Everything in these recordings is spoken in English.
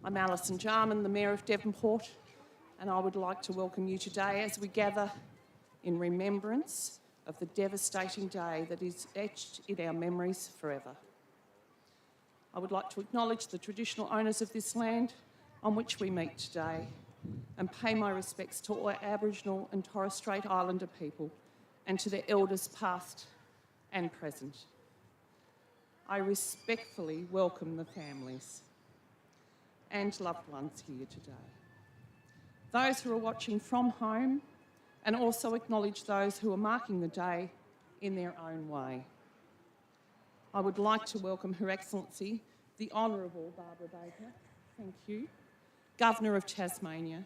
I'm Alison Jarman, the Mayor of Devonport, and I would like to welcome you today as we gather in remembrance of the devastating day that is etched in our memories forever. I would like to acknowledge the traditional owners of this land on which we meet today and pay my respects to all Aboriginal and Torres Strait Islander people and to their elders past and present. I respectfully welcome the families and loved ones here today. Those who are watching from home, and also acknowledge those who are marking the day in their own way. I would like to welcome Her Excellency, the Honourable Barbara Baker, thank you, Governor of Tasmania,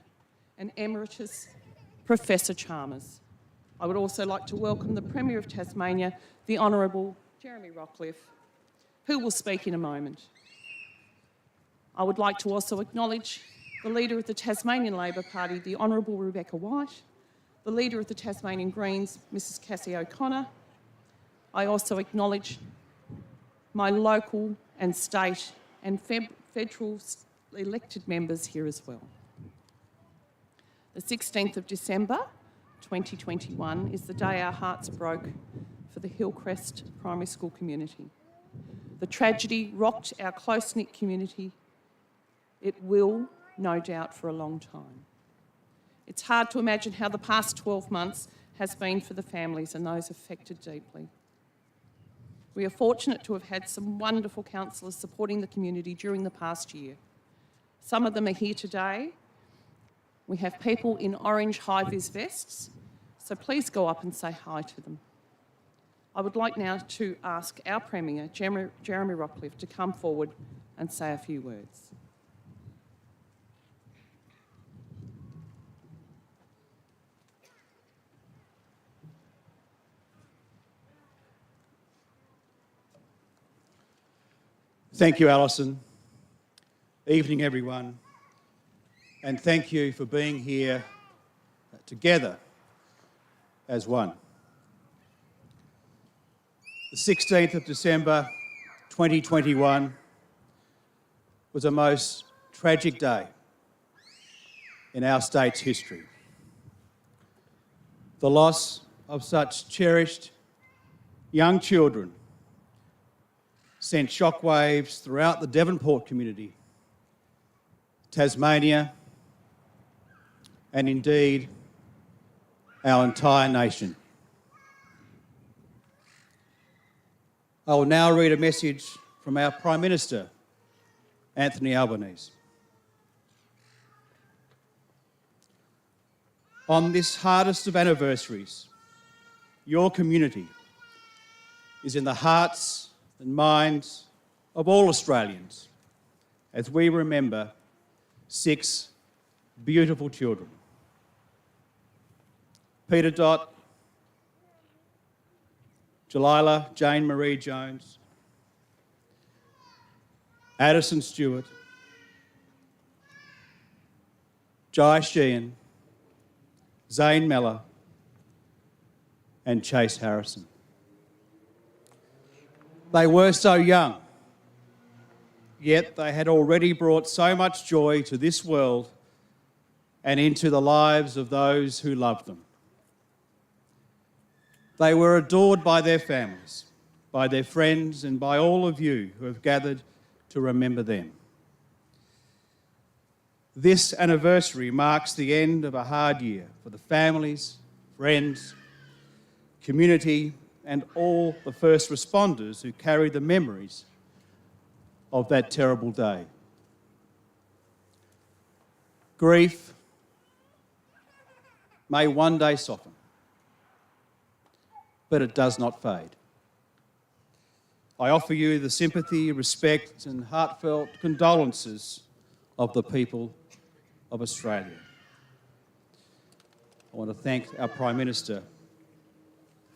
and Emeritus Professor Chalmers. I would also like to welcome the Premier of Tasmania, the Honourable Jeremy Rockliff, who will speak in a moment. I would like to also acknowledge the Leader of the Tasmanian Labor Party, the Honourable Rebecca White, the Leader of the Tasmanian Greens, Mrs Cassie O'Connor. I also acknowledge my local and state and federal elected members here as well. The 16th of December 2021 is the day our hearts broke for the Hillcrest primary school community. The tragedy rocked our close-knit community. It will, no doubt, for a long time. It's hard to imagine how the past 12 months has been for the families and those affected deeply. We are fortunate to have had some wonderful counsellors supporting the community during the past year. Some of them are here today. We have people in orange high-vis vests, so please go up and say hi to them. I would like now to ask our Premier, Jeremy Rockliff, to come forward and say a few words. Thank you, Alison. Evening, everyone. And thank you for being here together as one. The 16th of December 2021 was a most tragic day in our state's history. The loss of such cherished young children sent shockwaves throughout the Devonport community, Tasmania, and indeed our entire nation. I will now read a message from our Prime Minister, Anthony Albanese. On this hardest of anniversaries, your community is in the hearts and minds of all Australians as we remember 6 beautiful children. Peter Dott, Jalila Jane Marie Jones, Addison Stewart, Jai Sheehan, Zane Meller, and Chase Harrison. They were so young, yet they had already brought so much joy to this world and into the lives of those who loved them. They were adored by their families, by their friends, and by all of you who have gathered to remember them. This anniversary marks the end of a hard year for the families, friends, community, and all the first responders who carry the memories of that terrible day. Grief may one day soften, but it does not fade. I offer you the sympathy, respect, and heartfelt condolences of the people of Australia. I want to thank our Prime Minister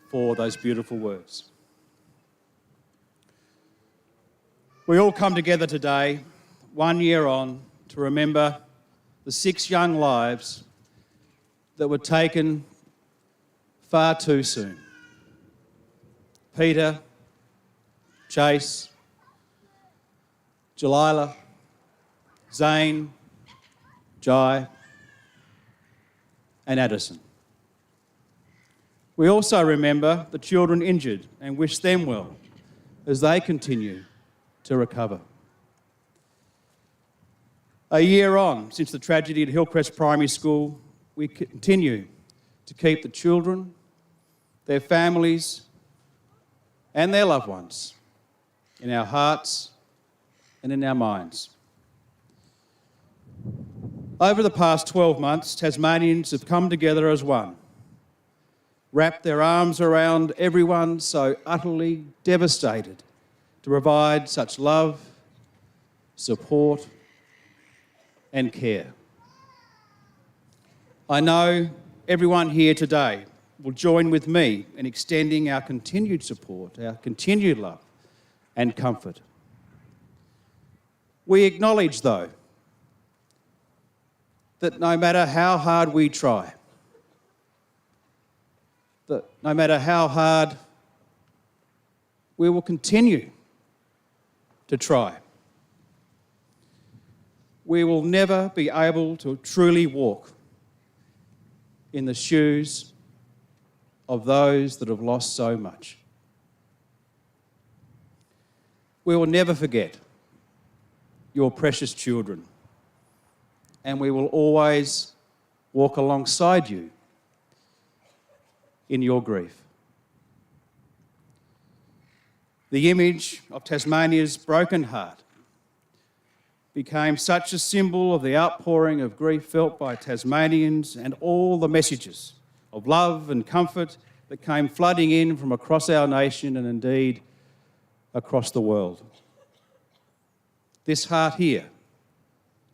for those beautiful words. We all come together today, 1 year on, to remember the 6 young lives that were taken far too soon. Peter, Chase, Jalila, Zane, Jai and Addison. We also remember the children injured and wish them well as they continue to recover. A year on since the tragedy at Hillcrest Primary School, we continue to keep the children, their families and their loved ones in our hearts and in our minds. Over the past 12 months, Tasmanians have come together as one, wrapped their arms around everyone so utterly devastated to provide such love, support and care. I know everyone here today will join with me in extending our continued support, our continued love and comfort. We acknowledge, though, that no matter how hard we try, that no matter how hard we will continue to try, we will never be able to truly walk in the shoes of those that have lost so much. We will never forget your precious children, and we will always walk alongside you in your grief. The image of Tasmania's broken heart became such a symbol of the outpouring of grief felt by Tasmanians and all the messages of love and comfort that came flooding in from across our nation and indeed across the world. This heart here,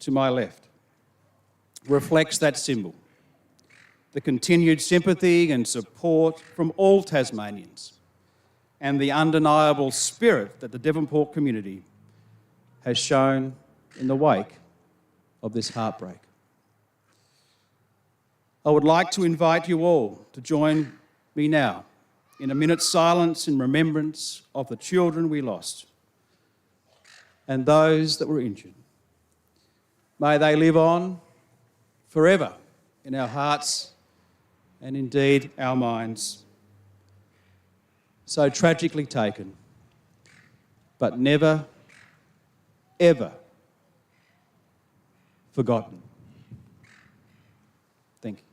to my left, reflects that symbol, the continued sympathy and support from all Tasmanians and the undeniable spirit that the Devonport community has shown in the wake of this heartbreak. I would like to invite you all to join me now in a minute's silence in remembrance of the children we lost and those that were injured. May they live on forever in our hearts and indeed our minds. So tragically taken, but never, ever forgotten. Thank you.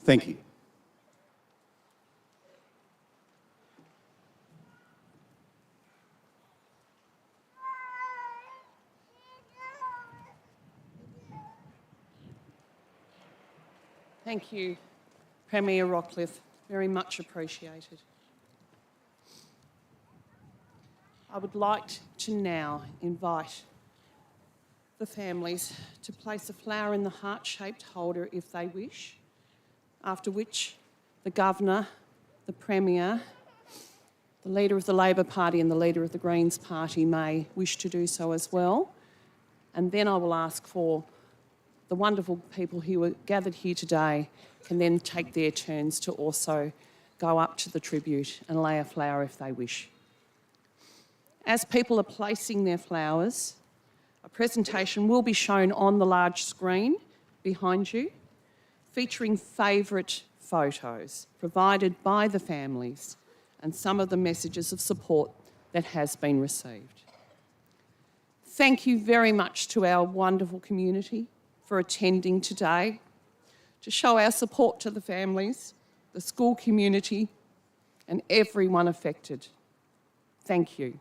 Thank you. Thank you, Premier Rockcliffe. Very much appreciated. I would like to now invite the families to place a flower in the heart-shaped holder if they wish, after which the Governor, the Premier, the Leader of the Labor Party and the Leader of the Greens Party may wish to do so as well. And then I will ask for the wonderful people who are gathered here today can then take their turns to also go up to the tribute and lay a flower if they wish. As people are placing their flowers, a presentation will be shown on the large screen behind you, featuring favourite photos provided by the families and some of the messages of support that has been received. Thank you very much to our wonderful community for attending today, to show our support to the families, the school community, and everyone affected. Thank you.